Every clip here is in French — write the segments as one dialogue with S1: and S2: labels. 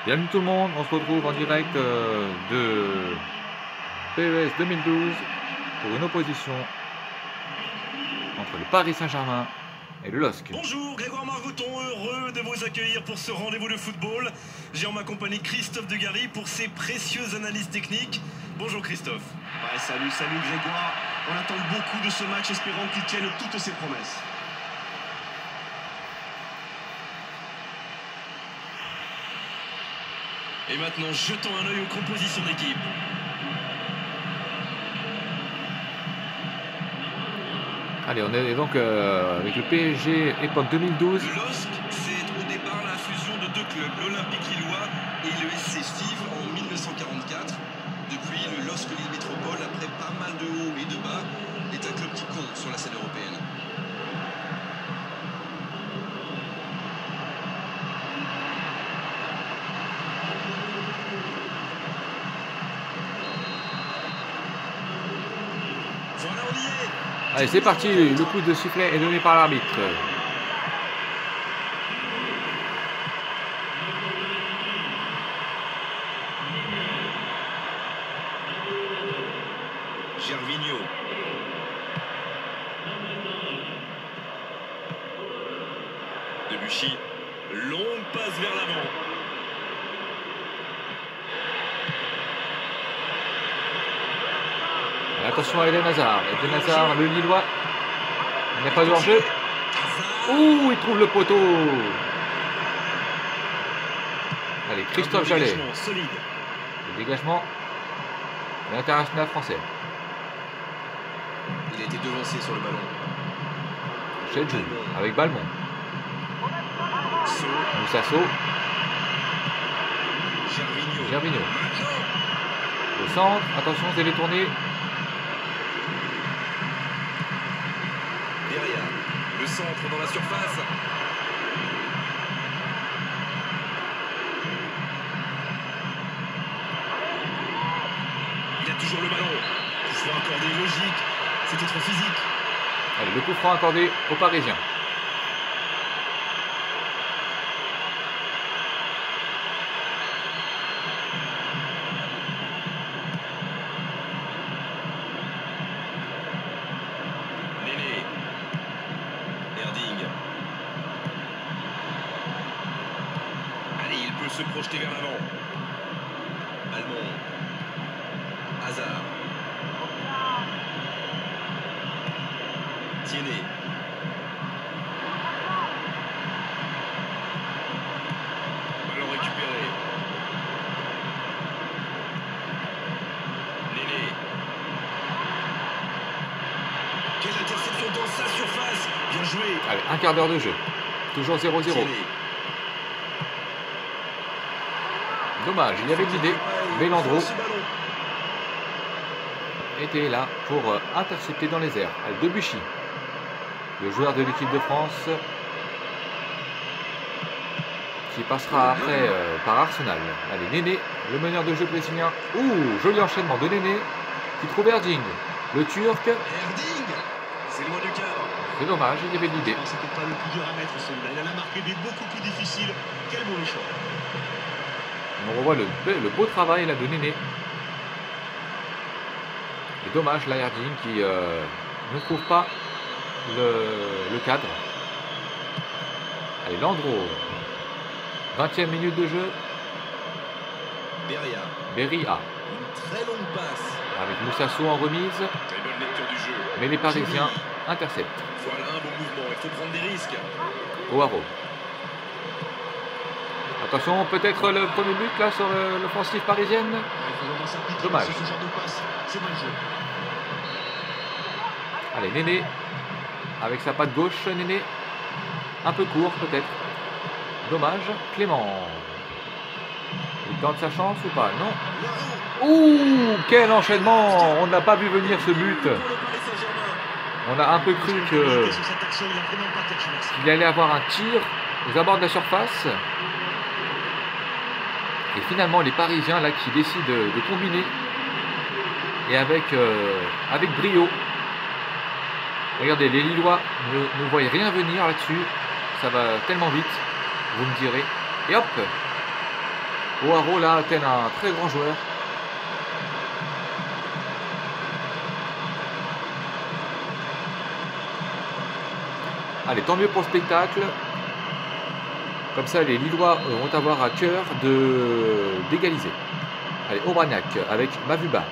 S1: Bienvenue tout le monde, on se retrouve en direct de PES 2012 pour une opposition entre le Paris Saint-Germain et le LOSC.
S2: Bonjour, Grégoire Margoton, heureux de vous accueillir pour ce rendez-vous de football. J'ai en ma compagnie Christophe Degary pour ses précieuses analyses techniques. Bonjour Christophe.
S3: Ouais, salut Grégoire. On attend beaucoup de ce match, espérant qu'il tienne toutes ses promesses.
S2: Et maintenant, jetons un œil aux compositions d'équipe.
S1: Allez, on est donc avec le PSG époque 2012.
S2: Le LOSC, c'est au départ la fusion de deux clubs, l'Olympique Lillois et le SC Fives en 1944. Depuis, le LOSC Lille Métropole, après pas mal de hauts et de bas, est un club qui compte sur la scène européenne. Voilà, on y est.
S1: Allez, c'est parti, le coup de sifflet est donné par l'arbitre.
S2: Gervinho. Debuchy. Longue passe vers l'avant.
S1: Attention à Eden Hazard. Eden Hazard, le Lillois. Il n'y a pas de hors-jeu. Ouh, il trouve le poteau. Allez, Christophe Jallet.
S2: Solide.
S1: Le dégagement de l'international français.
S3: Il a été devancé sur le ballon.
S1: Chedjou avec Balmont. Moussasso.
S2: Gervinho.
S1: Gervinho. Le centre. Attention, c'est détourné.
S2: Derrière. Le centre dans la surface. Il a toujours le ballon. Il faut accorder logique. C'était trop physique.
S1: Allez, le coup franc accordé aux Parisiens.
S2: Néné. Erding. Allez, il peut se projeter vers l'avant. Almond. Hazard. Tiennet. Ballon récupéré. Néné. Quelle interception dans sa surface. Bien joué.
S1: Allez, un quart d'heure de jeu. Toujours 0-0.
S2: Tiennet.
S1: Dommage, il y avait l'idée. Mélandreau était là pour intercepter dans les airs. Allez, Debuchy, le joueur de l'équipe de France, qui passera après par Arsenal. Allez, Néné, le meneur de jeu brésilien. Ouh, joli enchaînement de Néné, qui trouve Erding, le Turc.
S2: Erding. C'est loin du cadre.
S1: C'est dommage, il y avait l'idée.
S3: C'était pas le plus dur à mettre celui-là. Il en a marqué des beaucoup plus difficiles. Quel mauvais choix.
S1: On revoit le beau travail là de Néné. Et dommage, là, Erding qui ne trouve pas le cadre. Allez, Landreau. 20e minute de jeu.
S2: Beria.
S1: Beria
S2: Une très longue passe.
S1: avec Moussasso en remise.
S2: Très bonne lecture du jeu.
S1: Mais les Parisiens interceptent.
S2: Voilà un bon mouvement. Il faut prendre des risques.
S1: O'Haro. Attention, peut-être le premier but là sur l'offensive parisienne.
S3: Il faut vraiment s'appliquer
S1: Dommage.
S3: sur ce genre de passe. C'est mal joué.
S1: Allez, Néné. Avec sa patte gauche, Néné. Un peu court peut-être. Dommage. Clément. Il tente sa chance ou pas? Non. Ouh, quel enchaînement! On n'a pas vu venir ce but. On a un peu cru qu'il allait avoir un tir aux abords de la surface. Et finalement, les Parisiens là qui décident de combiner. Et avec brio. Regardez, les Lillois ne voient rien venir là-dessus. Ça va tellement vite, vous me direz. Et hop, O'Haraud là, tel un très grand joueur. Allez, tant mieux pour le spectacle. Comme ça, les Lillois vont avoir à cœur d'égaliser. Allez, Obraniak avec Mavuba.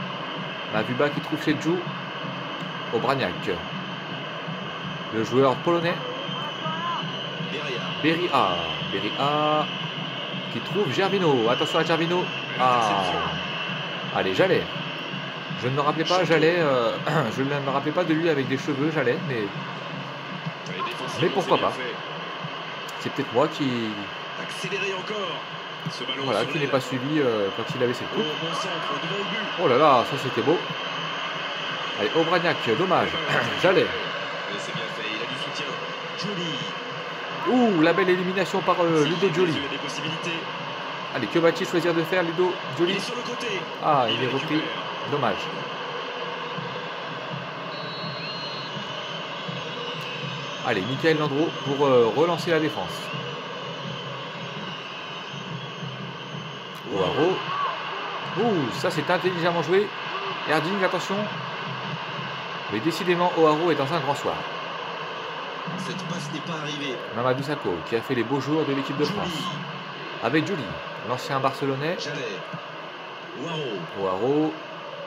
S1: Mavuba qui trouve Sedjou. Obraniak. Le joueur polonais. Beria qui trouve Gervinho. Attention à Gervinho. Allez, Jallet. Je ne me rappelais pas, Jallet. Je ne me rappelais pas de lui avec des cheveux, Jallet, mais pourquoi pas. C'est peut-être moi qui. Voilà, qui n'ai pas suivi quand il avait ses coups. Oh là là, ça c'était beau. Allez, Obraniak, dommage. Jallet. Ouh, la belle élimination par Ludo Gioli. Allez, que va-t-il choisir de faire, Ludo Gioli? Ah, il est repris. Dommage. Allez, Michael Landreau pour relancer la défense. O'Haraud. Ouh, ça c'est intelligemment joué. Erding, attention. Mais décidément, O'Haraud est dans un grand soir.
S2: Cette passe n'est pas arrivée.
S1: Mamadou Sakho qui a fait les beaux jours de l'équipe de France. Avec Gioli, l'ancien Barcelonais. O'Haraud.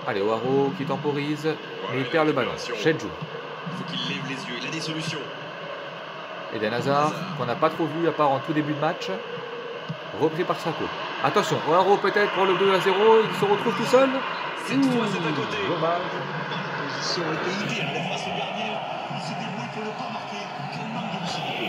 S1: Allez, O'Haraud qui temporise, mais il perd le ballon. Sedjou.
S2: Il faut qu'il lève les yeux, il a des solutions.
S1: Eden Hazard, qu'on n'a pas trop vu à part en tout début de match. Repris par Sakho. Attention, O'Haraud peut-être pour le 2-0, il se retrouve tout seul.
S2: Cette fois, c'est à côté.
S1: Dommage.
S3: La position était idéale face au gardien. Il se débrouille pour ne pas marquer. Quel manque de lucidité.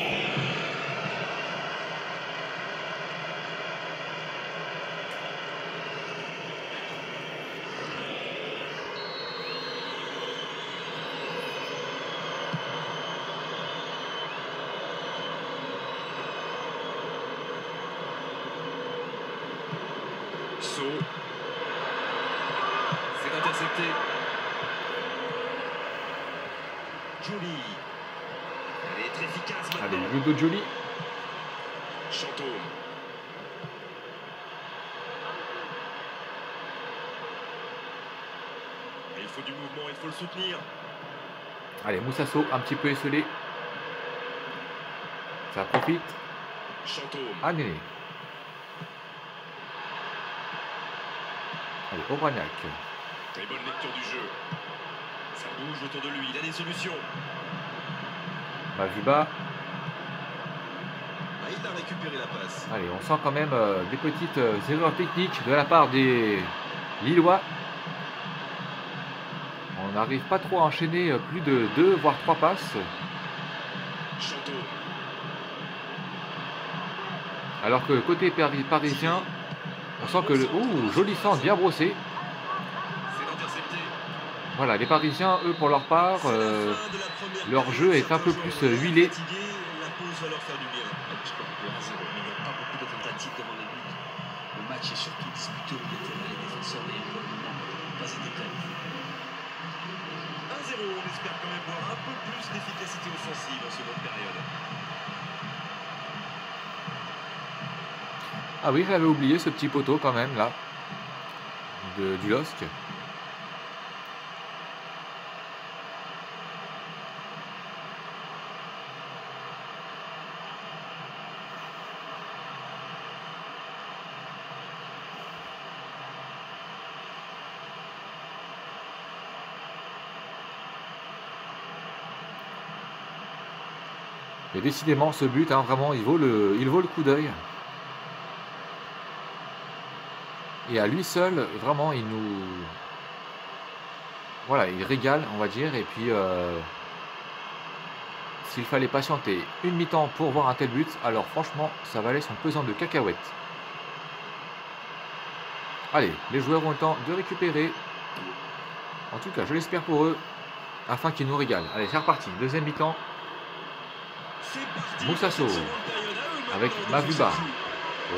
S2: C'est intercepté.
S3: Gioli. Elle est très efficace maintenant.
S1: Allez, Ludo Gioli.
S2: Chantôme.
S3: Et il faut du mouvement, il faut le soutenir.
S1: Allez, Moussasso, un petit peu esselé. Ça profite.
S2: Chantôme.
S1: Allez. Allez, Obraniak.
S2: Très bonne lecture du jeu. Ça bouge autour de lui, il a des solutions.
S1: Mavuba.
S2: Il a récupéré la passe.
S1: Allez, on sent quand même des petites erreurs techniques de la part des Lillois. On n'arrive pas trop à enchaîner plus de 2 voire 3 passes.
S2: Chantôme.
S1: Alors que côté parisien, on sent que le joli centre bien brossé.
S2: C'est intercepté.
S1: Voilà, les Parisiens, eux, pour leur part, leur jeu est un peu plus huilé.
S2: La pause va leur faire du bien.
S3: Je crois que 1-0, mais il n'y a pas beaucoup de tentatives devant les buts. Le match est surtout disputé au milieu de terrain. Les défenseurs n'ayant pour le moment pas été prêts.
S2: 1-0, on espère quand même voir un peu plus d'efficacité offensive en seconde période.
S1: Ah oui, j'avais oublié ce petit poteau quand même, là, du LOSC. Et décidément, ce but, hein, vraiment, il vaut le coup d'œil. Et à lui seul, vraiment, il nous... Voilà, il régale, on va dire. Et puis, s'il fallait patienter une mi-temps pour voir un tel but, alors franchement, ça valait son pesant de cacahuètes. Allez, les joueurs ont le temps de récupérer. En tout cas, je l'espère pour eux, afin qu'ils nous régalent. Allez, c'est reparti. Deuxième mi-temps. Moussasso avec Mavuba.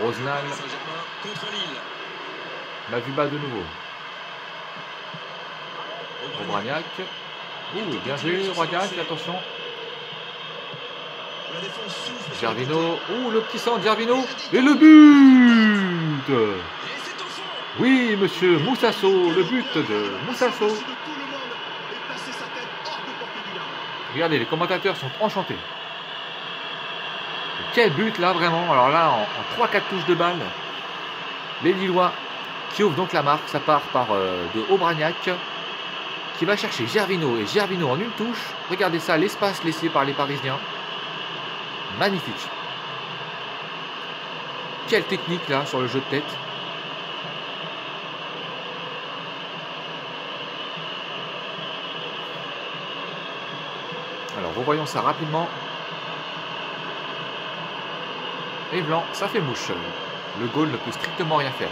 S1: Rosenal. Mavuba de nouveau. Obraniak. Bien joué, Obraniak, attention. Gervinho. Le petit centre, Gervinho. Et le but! but. Oui, monsieur Moussasso, le but de Moussasso. Regardez, les commentateurs sont enchantés. Quel but là, vraiment. Alors là, en 3-4 touches de balle, les Lillois qui ouvrent donc la marque. Ça part par de Aubragnac qui va chercher Gervinho. Et Gervinho en une touche. Regardez ça, l'espace laissé par les Parisiens. Magnifique. Quelle technique là sur le jeu de tête. Alors revoyons ça rapidement. Et blanc, ça fait mouche. Le goal ne peut strictement rien faire.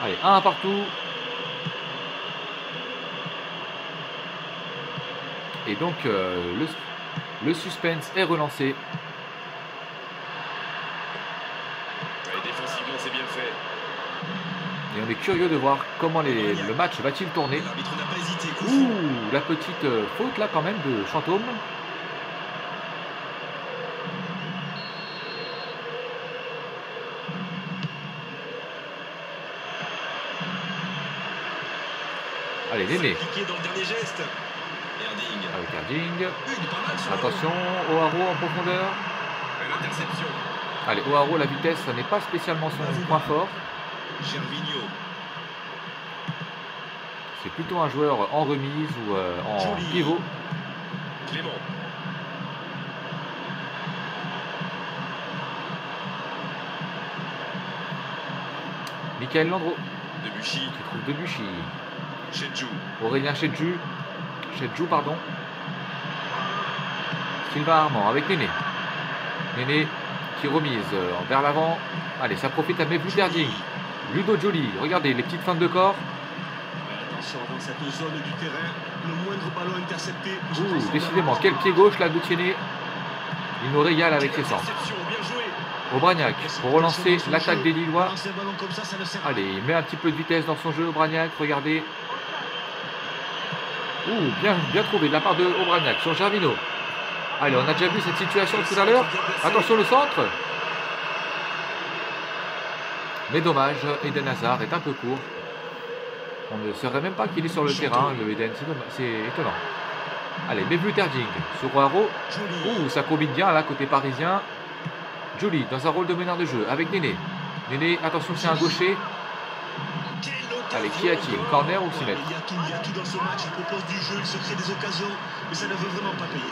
S1: Allez, un partout. Et donc le suspense est relancé.
S4: Ouais, défensivement, c'est bien fait.
S1: Et on est curieux de voir comment le match va-t-il tourner.
S2: L'arbitre n'a pas hésité.
S1: Ouh, la petite faute là quand même de Chantôme. Allez, Néné.
S2: Dans le dernier geste. Erding.
S1: Avec Erding.
S2: Il est pas mal, ce
S1: Attention, O'Haro en profondeur.
S4: L'interception.
S1: Allez, O'Haro, la vitesse, ça n'est pas spécialement son point fort.
S2: Gervinho.
S1: C'est plutôt un joueur en remise ou en
S2: Joli.
S1: pivot.
S4: Clément.
S1: Michael Landreau
S4: Debuchy.
S1: qui trouve Debuchy.
S4: Chedjou.
S1: Aurélien Chedjou, pardon. Sylvain Armand avec Néné. Néné qui remise vers l'avant. Allez, ça profite à Mevlut Erding. Ludo Joly, regardez les petites feintes de corps.
S3: Attention, dans cette zone du terrain, le moindre ballon intercepté.
S1: Ouh, décidément, quel pied gauche là de Tiennet. Il nous régale avec ses centres.
S4: Interception, bien joué.
S1: Aubragnac pour relancer l'attaque des Lillois.
S3: Lancer un ballon comme ça ne sert à
S1: Allez, il met un petit peu de vitesse dans son jeu, Aubragnac, regardez. Ouh, bien trouvé de la part de Aubragnac sur Gervinho. Allez, on a déjà vu cette situation tout à l'heure. Attention le centre. Mais dommage, Eden Hazard est un peu court. On ne saurait même pas qu'il est sur le terrain, le Eden, c'est étonnant. Allez, Mevlut Erding sur O'Haro. Ouh, ça combine bien là, côté parisien. Joly dans un rôle de meneur de jeu avec Néné. Néné, attention, c'est un gaucher. Allez, qui a-t-il? Corner ou 6 mètres?
S3: Il y a tout dans ce match, il propose du jeu, il se crée des occasions, mais ça ne veut vraiment pas payer.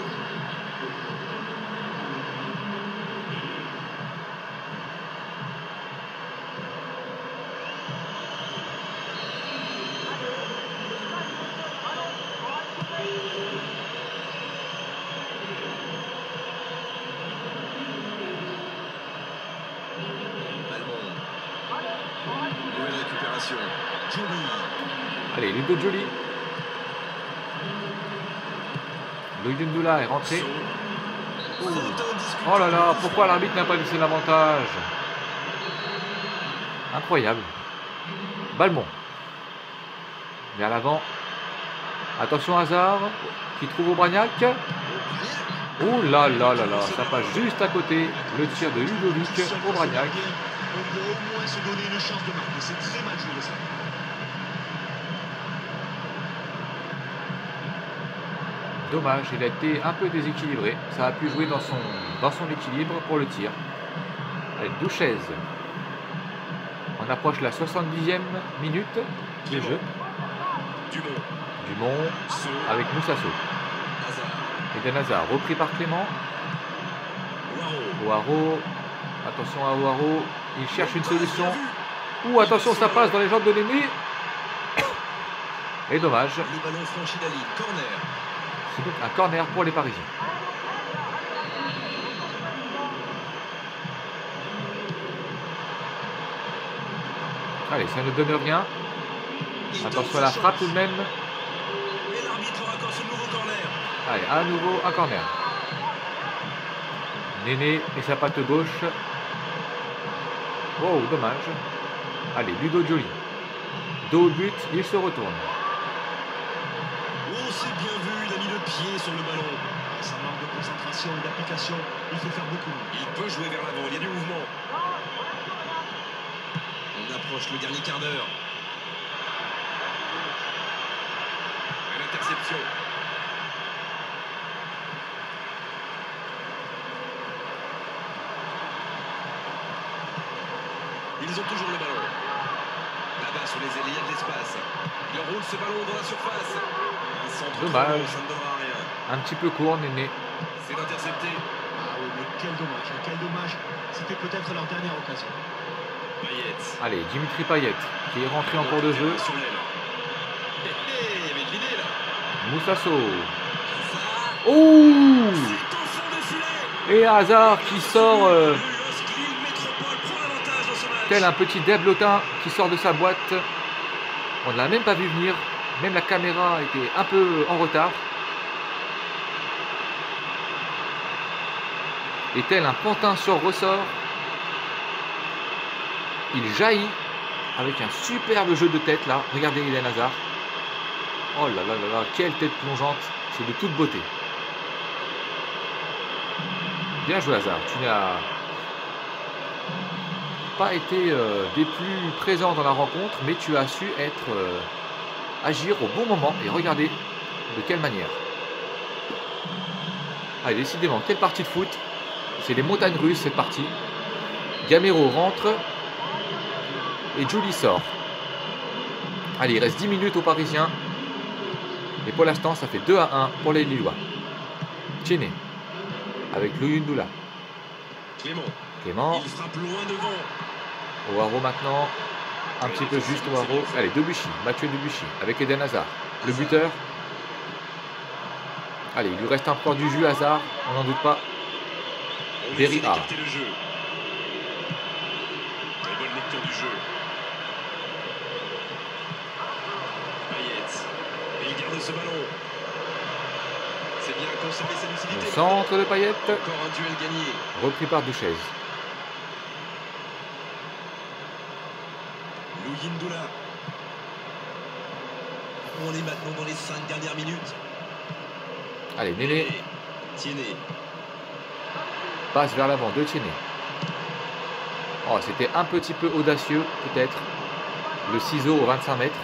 S2: Nouvelle récupération.
S3: Joly.
S1: Allez, Ludo Joly. Loïdundoula est rentré. Oh là là, pourquoi l'arbitre n'a pas laissé l'avantage? Incroyable. Balmont. Vers l'avant. Attention Hazard qui trouve Aubragnac. Oh là là là là, ça passe juste à côté. Le tir de Ludovic Aubragnac.
S3: On peut au moins se donner une chance de marquer, c'est très mal joué ça.
S1: Dommage, il a été un peu déséquilibré. Ça a pu jouer dans son équilibre pour le tir. Allez, Douchez. On approche la 70e minute du jeu. Dumont avec Moussasso. Eden Hazard repris par Clément. O'Haro. Attention à O'Haro. Il cherche une solution. Ouh, attention, ça passe dans les jambes de Néné. Et dommage.
S2: Le ballon franchit la ligne. Corner.
S1: C'est donc un corner pour les Parisiens. Allez, ça ne donne rien. Attention à la frappe tout de même.
S2: Et l'arbitre accorde ce nouveau corner.
S1: Allez, à nouveau un corner. Néné et sa patte gauche. Oh, dommage. Allez, Ludo Joly. Dos au but, il se retourne.
S2: Oh, c'est bien vu, il a mis le pied sur le ballon.
S3: Ça manque de concentration, d'application, il faut faire beaucoup.
S4: Il peut jouer vers l'avant, il y a du mouvement.
S2: On approche le dernier quart d'heure.
S4: Belle interception. Ils ont toujours le ballon. Là-bas sur les ailiers, il y a de l'espace. Il roule ce ballon dans la surface. Un centre
S1: Dommage.
S4: trop long, ça ne donnera rien.
S1: Un petit peu court, Néné.
S4: C'est intercepté.
S3: Ah oui, mais quel dommage, hein, quel dommage. C'était peut-être leur dernière occasion.
S4: Payet.
S1: Allez, Dimitri Payet, qui est rentré en cours de jeu.
S4: Sur l'aile. Il y avait de l'idée là.
S1: Moussasso.
S2: Ça,
S1: Ouh!
S2: c'est au fond de filet.
S1: Et Hazard qui sort
S2: Le LOSC Lille Métropole prend l'avantage dans ce match.
S1: tel un petit Deblotin qui sort de sa boîte. On ne l'a même pas vu venir. Même la caméra était un peu en retard. Et tel un pantin sur ressort, il jaillit avec un superbe jeu de tête là. Regardez Eden Hazard. Oh là là là là, quelle tête plongeante. C'est de toute beauté. Bien joué Hazard. Tu n'as pas été des plus présents dans la rencontre, mais tu as su être agir au bon moment. Et regardez de quelle manière. Allez, décidément, quelle partie de foot. C'est les montagnes russes cette partie. Gamero rentre et Julie sort. Allez, il reste 10 minutes aux Parisiens. Et pour l'instant, ça fait 2-1 pour les Lillois. Tiennet avec Luyundula.
S4: Clément.
S1: Clément.
S2: Il frappe loin devant.
S1: Oaro maintenant. Un petit peu juste Oaro. Allez, Debuchy. Mathieu Debuchy avec Eden Hazard. Le buteur. Allez, il lui reste encore du jus Hazard. On n'en doute pas.
S4: On
S1: Berry
S4: essaie
S1: A.
S4: d'écarter le jeu. Très bonne lecture du jeu. Payet. Et il garde ce ballon. C'est bien conserver sa lucidité.
S1: Le centre de Payet.
S2: Encore un duel gagné.
S1: Repris par Duchez.
S2: Luyindula. On est maintenant dans les 5 dernières minutes.
S1: Allez, Néné.
S2: Tiennet.
S1: Passe vers l'avant de Tiennet. Oh, c'était un petit peu audacieux, peut-être. Le ciseau au 25 mètres.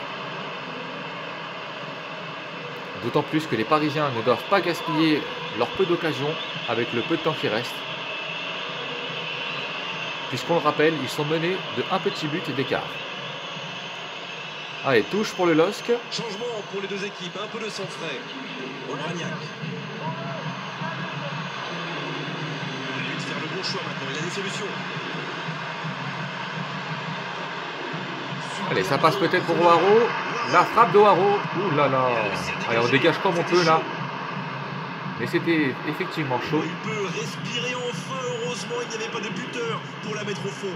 S1: D'autant plus que les Parisiens ne doivent pas gaspiller leur peu d'occasions avec le peu de temps qui reste. Puisqu'on le rappelle, ils sont menés de un petit but d'écart. Allez, touche pour le LOSC.
S2: Changement pour les deux équipes. Un peu de sang frais. Obraniak.
S4: À lui de faire le bon choix maintenant. Il a des solutions.
S1: Allez, ça passe peut-être pour Oaro. La frappe de Oaro. Ouh là là. Allez, on dégage comme on peut là. Mais c'était effectivement chaud.
S2: Il peut respirer enfin. Heureusement, il n'y avait pas de buteur pour la mettre au fond.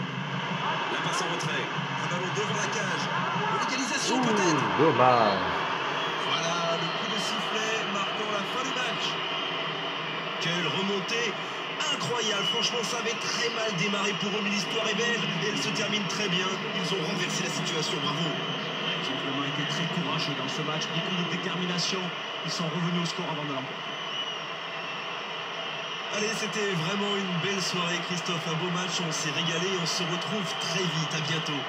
S2: La passe en retrait. Un ballon devant la cage. L'égalisation peut-être.
S1: Dommage.
S2: Voilà le coup de sifflet marquant la fin du match. Quelle remontée incroyable. Franchement, ça avait très mal démarré pour eux, mais l'histoire est belle et elle se termine très bien. Ils ont renversé la situation. Bravo.
S3: Ils ont vraiment été très courageux dans ce match, beaucoup de détermination. Ils sont revenus au score avant de l'emporter.
S2: Allez, c'était vraiment une belle soirée, Christophe. Un beau match, on s'est régalé. On se retrouve très vite. À bientôt.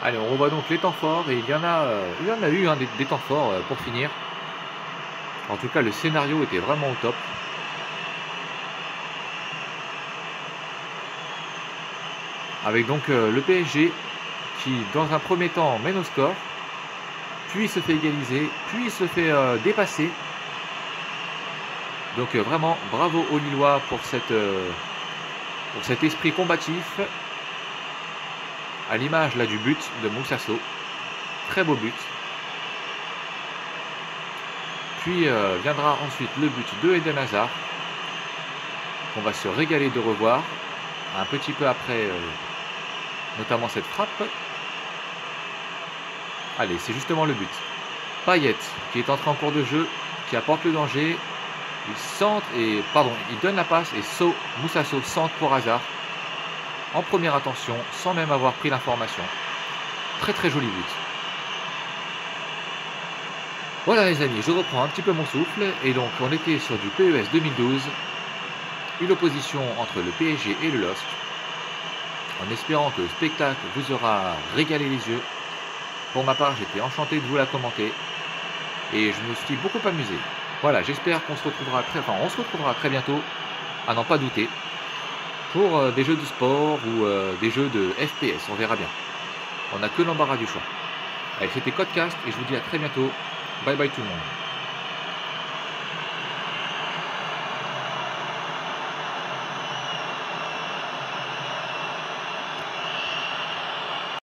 S1: Allez, on revoit donc les temps forts et il y en a eu des temps forts pour finir. En tout cas, le scénario était vraiment au top. Avec donc le PSG qui, dans un premier temps, mène au score, puis se fait égaliser, puis se fait dépasser. Donc vraiment, bravo aux Lillois pour cet esprit combatif. À l'image là du but de Moussasso. Très beau but. Puis viendra ensuite le but de Eden Hazard. Qu'on va se régaler de revoir. Un petit peu après, notamment cette frappe. Allez, c'est justement le but. Payet qui est entré en cours de jeu, qui apporte le danger. Il centre et, pardon, il donne la passe et Moussasso centre pour Hazard. en première intention, sans même avoir pris l'information. Très très joli but. Voilà les amis, je reprends un petit peu mon souffle, et donc on était sur du PES 2012, une opposition entre le PSG et le LOSC, en espérant que le spectacle vous aura régalé les yeux. Pour ma part, j'étais enchanté de vous la commenter, et je me suis beaucoup amusé. Voilà, j'espère qu'on se retrouvera très bientôt, à n'en pas douter, pour des jeux de sport ou des jeux de FPS, on verra bien. On n'a que l'embarras du choix. Allez, c'était Codecast, et je vous dis à très bientôt. Bye bye tout le monde.